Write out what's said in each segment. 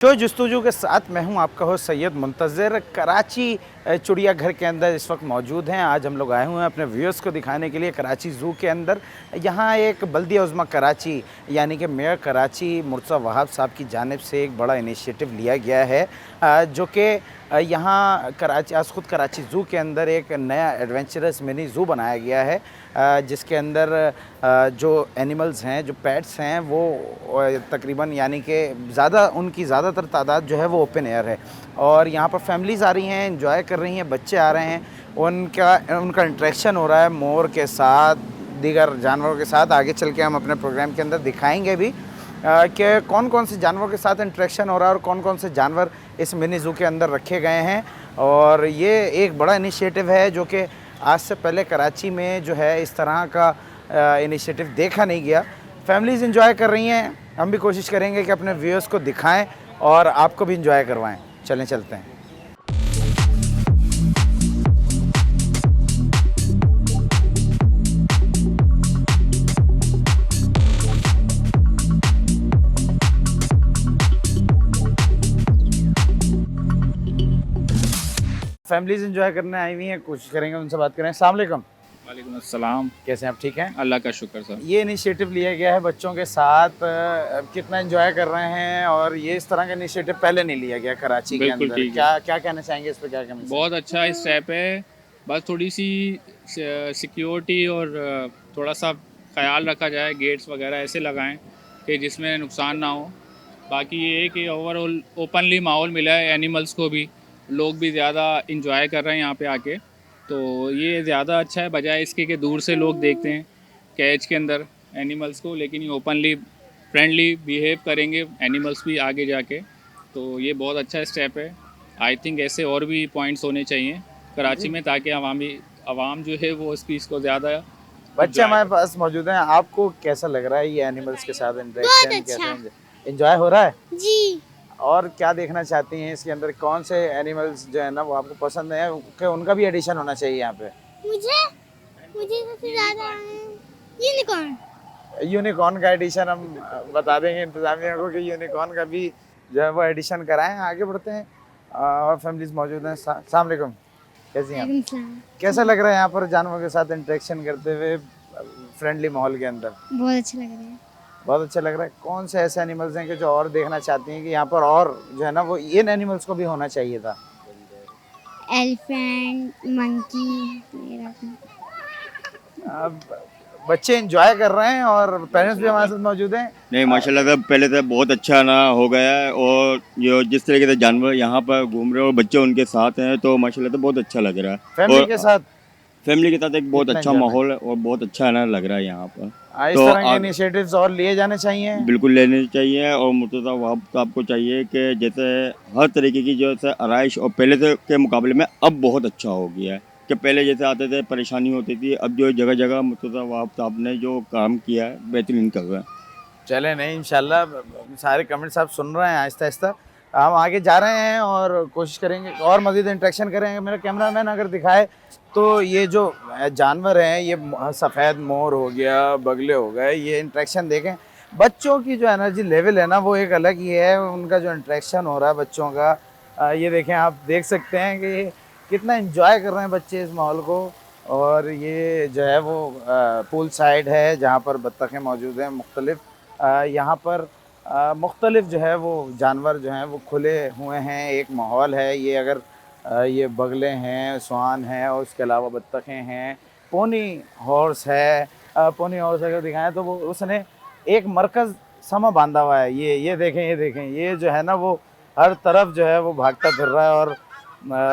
Show जस्तुजू के साथ मैं हूं आपका होस्ट सैयद मुंतज़िर। कराची चिड़ियाघर के अंदर इस वक्त मौजूद हैं। आज हम लोग आए हुए हैं अपने व्यूअर्स को दिखाने के लिए कराची ज़ू के अंदर। यहाँ एक बल्दिया उज़्मा कराची यानी कि मेयर कराची मुर्तज़ा वहाब साहब की जानिब से एक बड़ा इनिशिएटिव लिया गया है, जो कि यहाँ कराची आज ख़ुद कराची ज़ू के अंदर एक नया एडवेंचरस मिनी ज़ू बनाया गया है, जिसके अंदर जो एनिमल्स हैं, जो पेट्स हैं, वो तकरीबन यानी कि उनकी ज़्यादातर तादाद जो है वो ओपन एयर है। और यहाँ पर फैमिलीज़ आ रही हैं, एंजॉय कर रही हैं, बच्चे आ रहे हैं, उनका इंटरेक्शन हो रहा है मोर के साथ, दीगर जानवरों के साथ। आगे चल के हम अपने प्रोग्राम के अंदर दिखाएंगे भी कि कौन कौन से जानवरों के साथ इंटरेक्शन हो रहा है और कौन कौन से जानवर इस मिनी ज़ू के अंदर रखे गए हैं। और ये एक बड़ा इनिशिएटिव है जो कि आज से पहले कराची में जो है इस तरह का इनिशिएटिव देखा नहीं गया। फैमिलीज़ एंजॉय कर रही हैं, हम भी कोशिश करेंगे कि अपने व्यूअर्स को दिखाएं और आपको भी एंजॉय करवाएं। चलते हैं। फैमिलीज़ एंजॉय करने आई हुई हैं, कोशिश करेंगे उनसे बात करें। अस्सलाम वालेकुम। वालेकुम अस्सलाम। कैसे हैं आप? ठीक हैं? अल्लाह का शुक्र सर। ये इनिशिएटिव लिया गया है बच्चों के साथ, कितना एंजॉय कर रहे हैं? और ये इस तरह का इनिशिएटिव पहले नहीं लिया गया कराची के बिल्कुल अंदर। ठीक है। क्या क्या कहना चाहेंगे इस पे? क्या कहना बहुत अच्छा स्टेप है। बस थोड़ी सी सिक्योरिटी और थोड़ा सा ख्याल रखा जाए, गेट्स वगैरह ऐसे लगाएं कि जिसमें नुकसान ना हो। बाकी ये है कि ओवरऑल ओपनली माहौल मिला है एनिमल्स को भी, लोग भी ज़्यादा इंजॉय कर रहे हैं यहाँ पे आके, तो ये ज़्यादा अच्छा है बजाय इसके कि दूर से लोग देखते हैं कैज के अंदर एनिमल्स को, लेकिन ये ओपनली फ्रेंडली बिहेव करेंगे एनिमल्स भी आगे जाके, तो ये बहुत अच्छा स्टेप है। आई थिंक ऐसे और भी पॉइंट्स होने चाहिए कराची में, ताकि आवाम जो है वो इस चीज़ को ज़्यादा बच्चे हमारे पास मौजूद हैं। आपको कैसा लग रहा है ये एनिमल्स के साथ इंटरेक्शन? अच्छा। कैसे एंजॉय हो रहा है? जी। और क्या देखना चाहती हैं इसके अंदर? कौन से एनिमल्स जो है ना वो आपको पसंद है कि उनका भी एडिशन होना चाहिए यहाँ पे? मुझे मुझे सबसे ज्यादा यूनिकॉर्न। यूनिकॉर्न का एडिशन हम बता देंगे इंतजामिया को कि यूनिकॉर्न का भी जो है वो एडिशन कराएं। आगे बढ़ते हैं और फैमिलीज मौजूद हैं। अस्सलाम वालेकुम, कैसी हैं आप? कैसा लग रहा है यहाँ पर जानवरों के साथ इंटरेक्शन करते हुए फ्रेंडली माहौल के अंदर? बहुत अच्छा लग रहा है। बहुत अच्छा लग रहा है। कौन से ऐसे एनिमल्स हैं कि जो और देखना चाहती हैं कि यहाँ पर और जो है ना वो इन एनिमल्स को भी होना चाहिए था? Elephant, monkey. अब बच्चे एंजॉय कर रहे हैं और पेरेंट्स भी हमारे साथ मौजूद हैं। नहीं माशाल्लाह से पहले से बहुत अच्छा ना हो गया है, और जो जिस तरीके से जानवर यहाँ पर घूम रहे हैं और बच्चे उनके साथ हैं तो माशाल्लाह से बहुत अच्छा लग रहा है। फैमिली और के साथ फैमिली के साथ एक बहुत कितना अच्छा enjoyment? माहौल है और बहुत अच्छा ना लग रहा है यहाँ पर। इस तो तरह के आप इनिशिएटिव्स और लिए जाने चाहिए। बिल्कुल लेने चाहिए, और मुर्तज़ा वहाब साहब को चाहिए कि जैसे हर तरीके की जो है आराइश और पहले से के मुकाबले में अब बहुत अच्छा हो गया है, कि पहले जैसे आते थे परेशानी होती थी, अब जो जगह जगह मुर्तज़ा वहाब साहब ने जो काम किया है बेहतरीन कर रहे हैं। चले नहीं, इंशाल्लाह सारे कमेंट्स आप सुन रहे हैं। आहिस्ता आहिस्ता हम आगे जा रहे हैं और कोशिश करेंगे और मज़ीद इंटरेक्शन करेंगे। मेरा कैमरामैन अगर दिखाए तो ये जो जानवर हैं, ये सफ़ेद मोर हो गया, बगले हो गए, ये इंटरेक्शन देखें। बच्चों की जो एनर्जी लेवल है ना वो एक अलग ही है। उनका जो इंटरेक्शन हो रहा है बच्चों का, ये देखें, आप देख सकते हैं कि कितना एंजॉय कर रहे हैं बच्चे इस माहौल को। और ये जो है वो पूल साइड है जहाँ पर बत्तखें मौजूद हैं मुख्तलिफ। यहाँ पर मुख्तलिफ जो है वो जानवर जो हैं वो खुले हुए हैं, एक माहौल है। ये अगर ये बगले हैं, स्वान हैं और उसके अलावा बत्तखें हैं, पोनी हॉर्स है। पोनी हॉर्स अगर दिखाएं तो वो उसने एक मरकज़ समा बांधा हुआ है। ये देखें, ये देखें, ये जो है ना वो हर तरफ जो है वो भागता फिर रहा है। और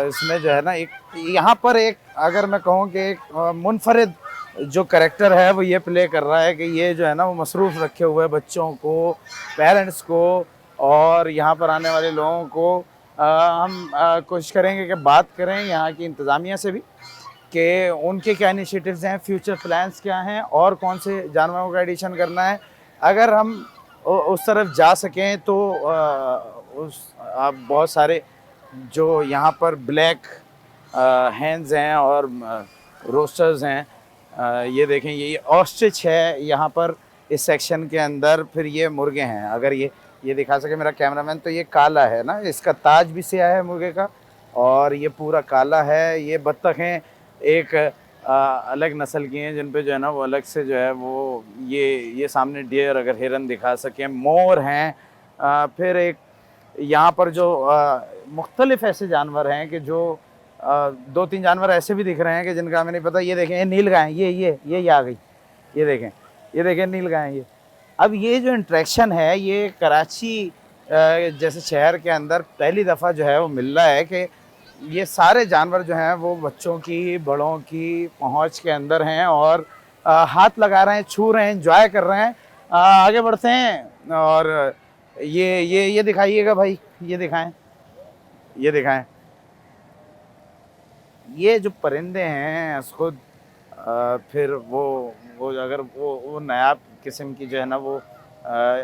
इसमें जो है ना एक यहाँ पर एक अगर मैं कहूँ कि एक मुनफरिद जो करैक्टर है वो ये प्ले कर रहा है कि ये जो है ना वो मसरूफ़ रखे हुए बच्चों को, पेरेंट्स को और यहाँ पर आने वाले लोगों को। हम कोशिश करेंगे कि बात करें यहाँ की इंतज़ामिया से भी कि उनके क्या इनिशिएटिव्स हैं, फ्यूचर प्लान्स क्या हैं और कौन से जानवरों का एडिशन करना है। अगर हम उस तरफ जा सकें तो आप बहुत सारे जो यहाँ पर ब्लैक हैंड्स हैं और रोस्टर्स हैं, ये देखें, ये ऑस्ट्रिच है यहाँ पर इस सेक्शन के अंदर। फिर ये मुर्गे हैं, अगर ये ये दिखा सके मेरा कैमरामैन। तो ये काला है ना, इसका ताज भी स्याह है मुर्गे का, और ये पूरा काला है। ये बत्तख हैं, एक अलग नस्ल की हैं जिन पे जो है ना वो अलग से जो है वो ये सामने डियर अगर हिरन दिखा सकें, मोर हैं। फिर एक यहाँ पर जो मुख्तलिफ ऐसे जानवर हैं कि जो 2-3 जानवर ऐसे भी दिख रहे हैं कि जिनका हमें नहीं पता। ये देखें, ये नील गाय, ये आ गई, ये देखें नील गाय ये। अब ये जो इंट्रैक्शन है ये कराची जैसे शहर के अंदर पहली दफ़ा जो है वो मिल रहा है कि ये सारे जानवर जो हैं वो बच्चों की, बड़ों की पहुंच के अंदर हैं और हाथ लगा रहे हैं, छू रहे हैं, एंजॉय कर रहे हैं। आगे बढ़ते हैं और ये दिखाइएगा भाई, ये दिखाएं। ये जो परिंदे हैं खुद फिर वो अगर वो नायाब किस्म की जो है ना वो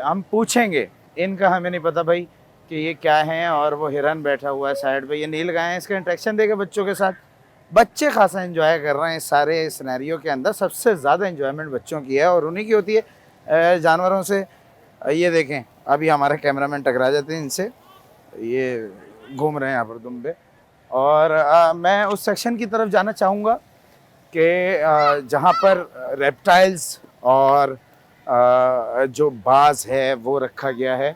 हम पूछेंगे, इनका हमें नहीं पता भाई कि ये क्या हैं। और वो हिरन बैठा हुआ है साइड पे, ये नील गाय है। इसका इंटरेक्शन देखे बच्चों के साथ, बच्चे खासा एंजॉय कर रहे हैं इस सारे सिनेरियो के अंदर। सबसे ज़्यादा एंजॉयमेंट बच्चों की है और उन्हीं की होती है जानवरों से। ये देखें, अभी हमारे कैमरामैन टकरा जाते हैं इनसे, ये घूम रहे हैं यहाँ पर दुम पे। और मैं उस सेक्शन की तरफ जाना चाहूँगा कि जहाँ पर रेप्टाइल्स और जो बाज है वो रखा गया है।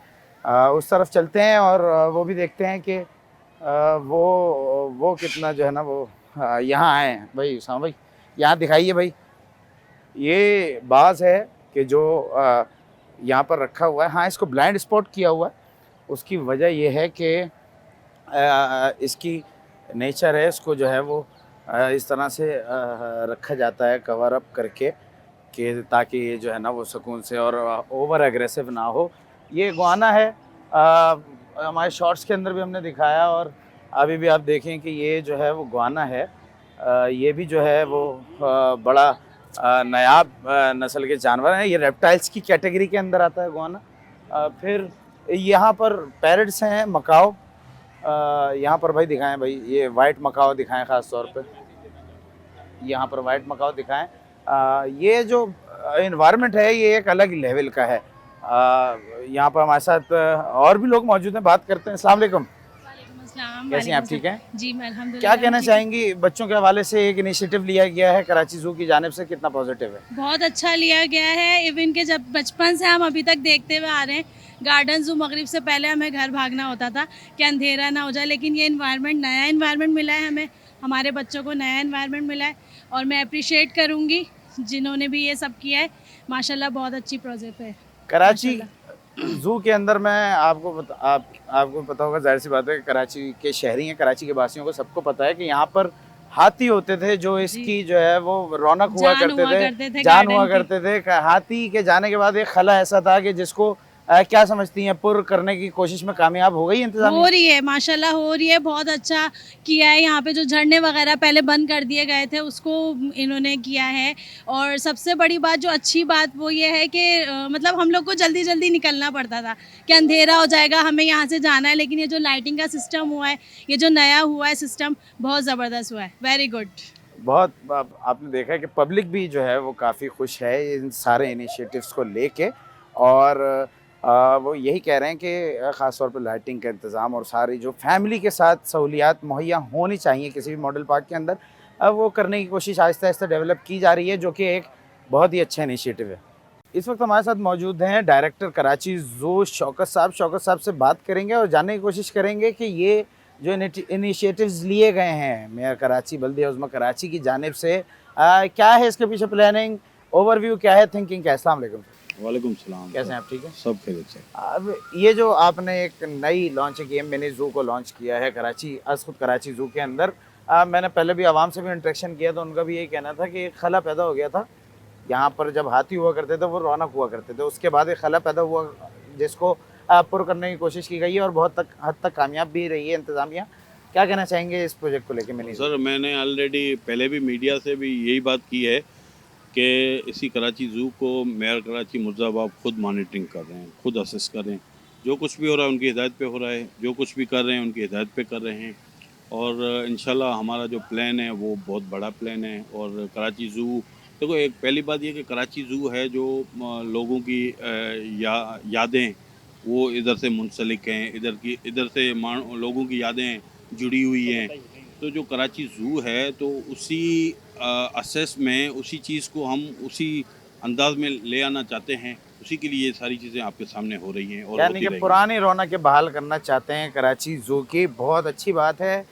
उस तरफ चलते हैं और वो भी देखते हैं कि वो कितना जो है ना वो यहाँ आए हैं। भाई उसामा भाई, यहाँ दिखाइए भाई। ये बाज है कि जो यहाँ पर रखा हुआ है। हाँ, इसको ब्लाइंड स्पॉट किया हुआ है। उसकी वजह ये है कि इसकी नेचर है, इसको जो है वो इस तरह से रखा जाता है कवर अप करके कि ताकि ये जो है ना वो सुकून से और ओवर एग्रेसिव ना हो। ये गुआना है, हमारे शॉर्ट्स के अंदर भी हमने दिखाया और अभी भी आप देखें कि ये जो है वो गुआना है। ये भी जो है वो बड़ा नायाब नस्ल के जानवर हैं। ये रेप्टाइल्स की कैटेगरी के अंदर आता है गुआना। फिर यहाँ पर पैरट्स हैं, मकाओ। यहाँ पर भाई दिखाएं भाई, ये वाइट मकाओ दिखाएं ख़ास तौर पे, यहाँ पर वाइट मकाओ दिखाएं। ये जो इन्वायरमेंट है ये एक अलग लेवल का है। यहाँ पर हमारे साथ और भी लोग मौजूद हैं, बात करते हैं। अस्सलाम वालेकुम, कैसी हैं आप? ठीक हैं जी, मैं अल्हम्दुलिल्लाह। क्या कहना चाहेंगी बच्चों के हवाले से? एक इनिशिएटिव लिया गया है कराची जू की जानिब से, कितना पॉजिटिव है? बहुत अच्छा लिया गया है। इवन के जब बचपन से हम अभी तक देखते हुए आ रहे हैं, गार्डन जू मगरिब से पहले हमें घर भागना होता था कि अंधेरा ना हो जाए, लेकिन ये इन्वायरमेंट, नया इन्वायरमेंट मिला है हमें, हमारे बच्चों को नया इन्वायरमेंट मिला है और मैं अप्रिशिएट करूँगी जिन्होंने भी ये सब किया है। माशाल्लाह बहुत अच्छी प्रोजेक्ट है कराची जू के अंदर। मैं आपको पता होगा, जाहिर सी बात है, कराची के शहरी हैं, कराची के वासियों को सबको पता है कि यहाँ पर हाथी होते थे जो इसकी जो है वो रौनक हुआ करते थे, जान हुआ करते थे। हाथी के जाने के बाद एक खला ऐसा था कि जिसको क्या समझती हैं, पुर करने की कोशिश में कामयाब हो गई इंतजाम? हो रही है, माशाल्लाह हो रही है। बहुत अच्छा किया है। यहाँ पे जो झरने वगैरह पहले बंद कर दिए गए थे उसको इन्होंने किया है। और सबसे बड़ी बात, जो अच्छी बात वो ये है कि मतलब हम लोग को जल्दी जल्दी निकलना पड़ता था कि अंधेरा हो जाएगा, हमें यहाँ से जाना है, लेकिन ये जो लाइटिंग का सिस्टम हुआ है, ये जो नया हुआ है सिस्टम, बहुत ज़बरदस्त हुआ है। Very good. बहुत आपने देखा है कि पब्लिक भी जो है वो काफ़ी खुश है इन सारे इनिशिएटिव्स को लेके। और वो यही कह रहे हैं कि ख़ास तौर पर लाइटिंग का इंतज़ाम और सारी जो फैमिली के साथ सहूलियात मुहैया होनी चाहिए किसी भी मॉडल पार्क के अंदर, वो करने की कोशिश आहिस्ता आहिस्ता डेवलप की जा रही है, जो कि एक बहुत ही अच्छा इनिशिएटिव है। इस वक्त हमारे साथ मौजूद हैं डायरेक्टर कराची जू शौकत साहब। शौकत साहब से बात करेंगे और जानने की कोशिश करेंगे कि ये जो इनिशिएटिव्स लिए गए हैं मेयर कराची, बल्दिया उज़्मा कराची की जानिब से, क्या है इसके पीछे प्लानिंग, ओवरव्यू क्या है, थिंकिंग क्या है? अस्सलाम वालेकुम। वालेकुम सलाम। कैसे हैं आप? ठीक है, सब खैरियत से। अब ये जो आपने एक नई लॉन्च की है, मिनी जू को लॉन्च किया है कराची, खुद कराची जू के अंदर, मैंने पहले भी आवाम से भी इंटरेक्शन किया तो उनका भी यही कहना था कि एक खला पैदा हो गया था यहाँ पर। जब हाथी हुआ करते थे वो रौनक हुआ करते थे, उसके बाद एक खला पैदा हुआ जिसको पुर करने की कोशिश की गई है और बहुत हद तक कामयाब भी रही है इंतज़ामिया। क्या कहना चाहेंगे इस प्रोजेक्ट को लेकर? मिनी सर, मैंने ऑलरेडी पहले भी मीडिया से भी यही बात की है कि इसी कराची ज़ू को मेयर कराची मुर्ज़ाबाद खुद मॉनिटरिंग कर रहे हैं, खुद असेस कर रहे हैं। जो कुछ भी हो रहा है उनकी हिदायत पे हो रहा है, जो कुछ भी कर रहे हैं उनकी हिदायत पे कर रहे हैं। और इंशाल्लाह हमारा जो प्लान है वो बहुत बड़ा प्लान है। और कराची ज़ू, देखो, एक पहली बात ये कि कराची ज़ू है जो लोगों की यादें वो इधर से मुंसलिक हैं, इधर से लोगों की यादें जुड़ी हुई हैं। तो जो कराची ज़ू है तो उसी असेस में उसी चीज़ को हम उसी अंदाज में ले आना चाहते हैं। उसी के लिए ये सारी चीज़ें आपके सामने हो रही हैं और यानी होती कि रहेंगी। पुरानी रौनक बहाल करना चाहते हैं कराची ज़ू की, बहुत अच्छी बात है।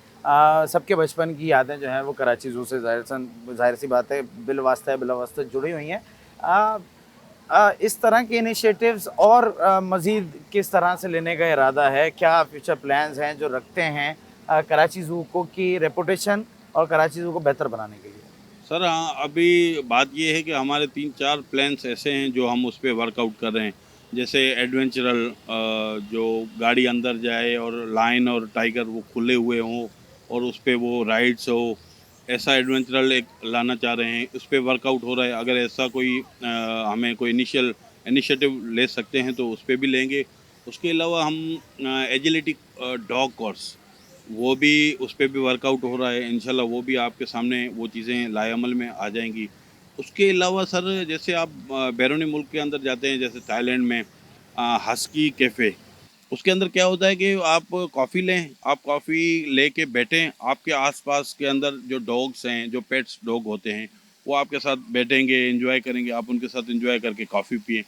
सबके बचपन की यादें जो हैं वो कराची ज़ू से ज़ाहिर सी बात है बिला वास्ता जुड़ी हुई हैं। इस तरह के इनिशिएटिव्स और मज़ीद किस तरह से लेने का इरादा है? क्या फ्यूचर प्लान्स हैं जो रखते हैं कराची ज़ू को की रेपुटेशन और कराची ज़ू को बेहतर बनाने के लिए? सर हाँ, अभी बात ये है कि हमारे 3-4 प्लान्स ऐसे हैं जो हम उस पे वर्कआउट कर रहे हैं। जैसे एडवेंचरल जो गाड़ी अंदर जाए और लायन और टाइगर वो खुले हुए हों और उस पे वो राइड्स हो, ऐसा एडवेंचरल एक लाना चाह रहे हैं। उस पे वर्कआउट हो रहा है। अगर ऐसा कोई हमें कोई इनिशिएटिव ले सकते हैं तो उस पे भी लेंगे। उसके अलावा हम एजिलिटी डॉग कोर्स वो भी उस पे भी वर्कआउट हो रहा है। इंशाल्लाह वो भी आपके सामने वो चीज़ें लाएअमल में आ जाएंगी। उसके अलावा सर जैसे आप बैरूनी मुल्क के अंदर जाते हैं, जैसे थाईलैंड में हस्की कैफ़े, उसके अंदर क्या होता है कि आप कॉफ़ी लें, आप कॉफ़ी लेके बैठें, आपके आसपास के अंदर जो डॉग्स हैं, जो पेट्स डॉग होते हैं, वो आपके साथ बैठेंगे, एंजॉय करेंगे, आप उनके साथ एंजॉय करके कॉफ़ी पिएं।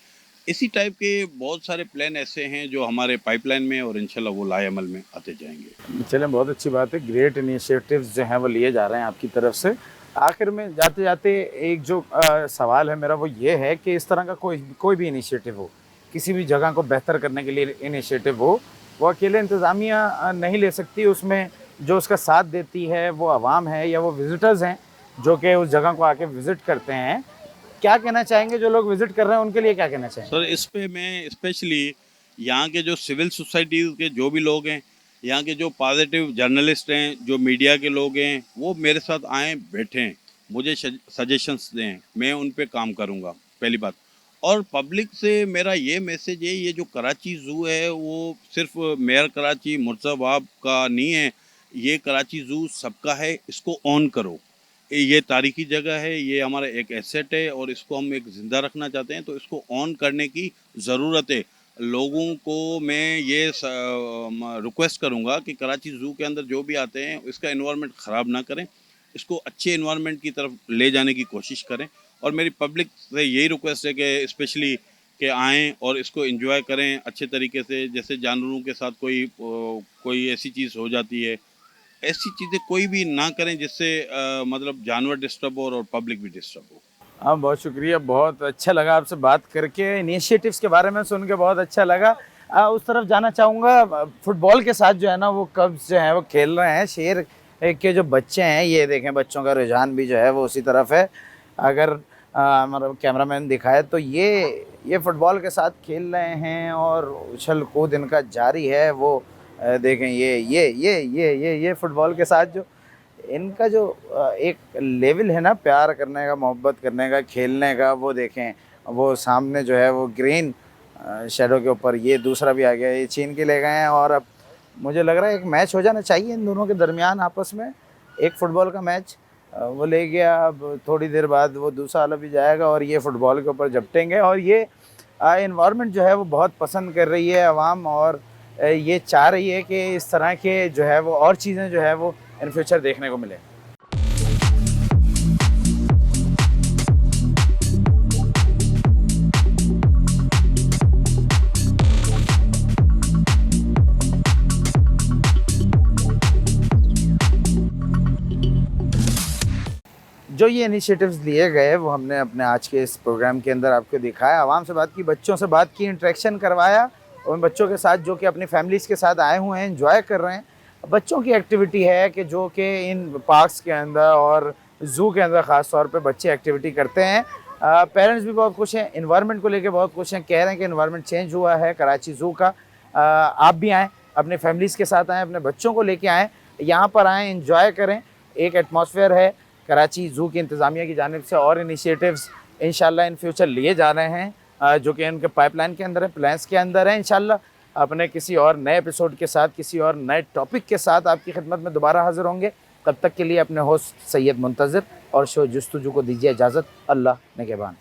इसी टाइप के बहुत सारे प्लान ऐसे हैं जो हमारे पाइपलाइन में और इंशाल्लाह वो लाएअमल में आते जाएंगे। चलें, बहुत अच्छी बात है। ग्रेट इनिशिएटिव्स जो हैं वो लिए जा रहे हैं आपकी तरफ से। आखिर में जाते जाते एक जो सवाल है मेरा वो ये है कि इस तरह का कोई भी इनिशिएटिव हो, किसी भी जगह को बेहतर करने के लिए इनिशिएटिव हो, वो अकेले इंतज़ामिया नहीं ले सकती। उसमें जो उसका साथ देती है वो आवाम है या वो विज़िटर्स हैं जो कि उस जगह को आके विज़िट करते हैं। क्या कहना चाहेंगे जो लोग विज़िट कर रहे हैं उनके लिए, क्या कहना चाहेंगे? सर इस पे मैं स्पेशली यहाँ के जो सिविल सोसाइटीज़ के जो भी लोग हैं, यहाँ के जो पॉजिटिव जर्नलिस्ट हैं, जो मीडिया के लोग हैं, वो मेरे साथ आएँ, बैठें, मुझे सजेशंस दें, मैं उन पे काम करूँगा, पहली बात। और पब्लिक से मेरा ये मैसेज है, ये जो कराची ज़ू है वो सिर्फ मेयर कराची मुर्तज़ा वाब का नहीं है, ये कराची ज़ू सबका है। इसको ऑन करो। ये तारीखी जगह है, ये हमारा एक एसेट है और इसको हम एक ज़िंदा रखना चाहते हैं, तो इसको ऑन करने की ज़रूरत है। लोगों को मैं ये रिक्वेस्ट करूँगा कि कराची ज़ू के अंदर जो भी आते हैं इसका एनवायरनमेंट ख़राब ना करें, इसको अच्छे एनवायरनमेंट की तरफ ले जाने की कोशिश करें। और मेरी पब्लिक से यही रिक्वेस्ट है कि स्पेशली कि आएँ और इसको एंजॉय करें अच्छे तरीके से। जैसे जानवरों के साथ कोई ऐसी चीज़ हो जाती है, ऐसी चीज़ें कोई भी ना करें जिससे मतलब जानवर डिस्टर्ब हो और पब्लिक भी डिस्टर्ब हो। हाँ, बहुत शुक्रिया, बहुत अच्छा लगा आपसे बात करके, इनिशिएटिव्स के बारे में सुन के बहुत अच्छा लगा। उस तरफ जाना चाहूँगा, फुटबॉल के साथ जो है ना वो कब्स जो हैं वो खेल रहे हैं। शेर के जो बच्चे हैं, ये देखें, बच्चों का रुझान भी जो है वो उसी तरफ है। अगर हमारा कैमरामैन दिखाए तो ये फुटबॉल के साथ खेल रहे हैं और उछल कूद इनका जारी है। वो देखें, ये फुटबॉल के साथ जो इनका जो एक लेवल है ना प्यार करने का, मोहब्बत करने का, खेलने का, वो देखें। वो सामने जो है वो ग्रीन शैडो के ऊपर ये दूसरा भी आ गया, ये छीन के ले गए हैं। और अब मुझे लग रहा है एक मैच हो जाना चाहिए इन दोनों के दरमियान आपस में, एक फ़ुटबॉल का मैच। वो ले गया, अब थोड़ी देर बाद वो दूसरा वाला भी जाएगा और ये फ़ुटबॉल के ऊपर झपटेंगे। और ये एनवायरनमेंट जो है वो बहुत पसंद कर रही है आवाम, और ये चाह रही है कि इस तरह के जो है वो और चीज़ें जो है वो इन फ्यूचर देखने को मिले। जो ये इनिशिएटिव्स लिए गए वो हमने अपने आज के इस प्रोग्राम के अंदर आपको दिखाया, आवाम से बात की, बच्चों से बात की, इंटरेक्शन करवाया उन बच्चों के साथ जो कि अपनी फैमिलीज़ के साथ आए हुए हैं, एंजॉय कर रहे हैं। बच्चों की एक्टिविटी है कि जो कि इन पार्क्स के अंदर और ज़ू के अंदर ख़ास तौर पे बच्चे एक्टिविटी करते हैं। पेरेंट्स भी बहुत खुश हैं, इन्वायरमेंट को लेके बहुत खुश हैं, कह रहे हैं कि इन्वायरमेंट चेंज हुआ है कराची ज़ू का। आप भी आएँ, अपने फैमिलीज़ के साथ आएँ, अपने बच्चों को लेके आएँ, यहाँ पर आएँ, एंजॉय करें। एक एटमॉस्फेयर है कराची ज़ू की इंतज़ामिया की जानिब से, और इनिशिएटिव्स इंशाल्लाह इन फ्यूचर लिए जा रहे हैं जो कि उनके पाइपलाइन के अंदर है, प्लान्स के अंदर है। इंशाल्लाह अपने किसी और नए एपिसोड के साथ, किसी और नए टॉपिक के साथ आपकी खिदमत में दोबारा हाज़िर होंगे। तब तक के लिए अपने होस्ट सैयद मुंतज़िर और शो जुस्तुजू को दीजिए इजाज़त। अल्लाह निगहबान।